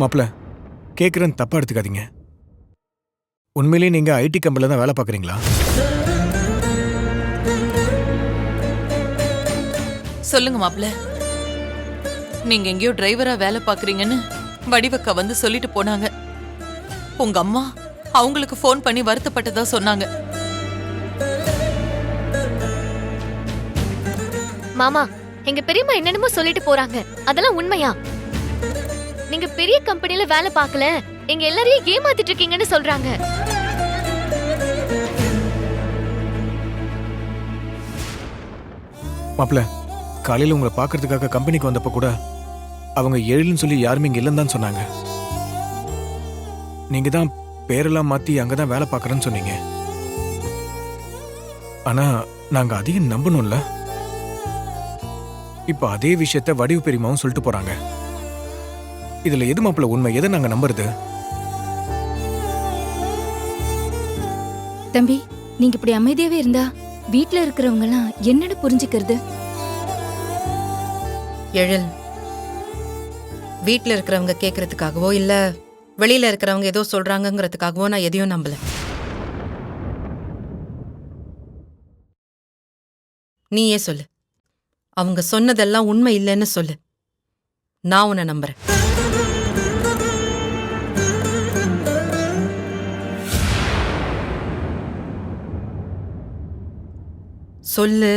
மாப்பிள, கேட்குறேன்னு தப்பா எடுத்துக்காதீங்க. உண்மையிலேயே நீங்க ஐடி கம்பெனில தான் வேலை பார்க்குறீங்களா? சொல்லுங்க மாப்ள. நீங்க எங்கேயோ டிரைவரா வேலை பாக்குறீங்கன்னு வடிவக்கா வந்து சொல்லிட்டு போனாங்க. உங்க அம்மா அவங்களுக்கு ஃபோன் பண்ணி வருத்தப்பட்டதா சொன்னாங்க. மாமா, எங்க பெரியம்மா என்னென்னமோ சொல்லிட்டு போறாங்க. அதெல்லாம் உண்மையா? நீங்க பெரிய கம்பெனில வேலை பார்க்கல, எங்க எல்லாரையும் ஏமாத்திட்டு இருக்கீங்கன்னு சொல்றாங்க. மாப்பிள, காலையில் உங்களை பார்க்கறதுக்காக கம்பெனிக்கு வந்தப்போ கூட அவங்க ஏழுன்னு சொல்லி யாருமே இங்கே இல்லைன்னு தான் சொன்னாங்க. நீங்க தான் பேரெல்லாம் மாற்றி அங்கே தான் வேலை பார்க்குறேன்னு சொன்னீங்க. ஆனால் நாங்கள் அதையும் நம்பணும்ல. இப்போ அதே விஷயத்த வடிவு பெரியமாவும் சொல்லிட்டு போறாங்க. இதுல எது மாப்பிள உண்மை? எதை நாங்க நம்புறது? தம்பி, நீங்க இப்படி அமைதியாவே இருந்தா வீட்ல இருக்கிறவங்க எல்லாம் என்னன்னு புரிஞ்சுக்கிறது? எழில், வீட்ல இருக்கிறவங்க கேக்குறதுக்காகவோ இல்ல வெளியில இருக்கிறவங்க ஏதோ சொல்றாங்கங்கிறதுக்காகவோ நான் எதையும் நம்பல. நீயே சொல்லு, அவங்க சொன்னதெல்லாம் உண்மை இல்லைன்னு சொல்லு. நான் உன்னை நம்புறேன். சொல்லு.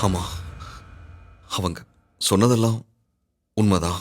ஆமா, அவங்க சொன்னதெல்லாம் உண்மைதான்.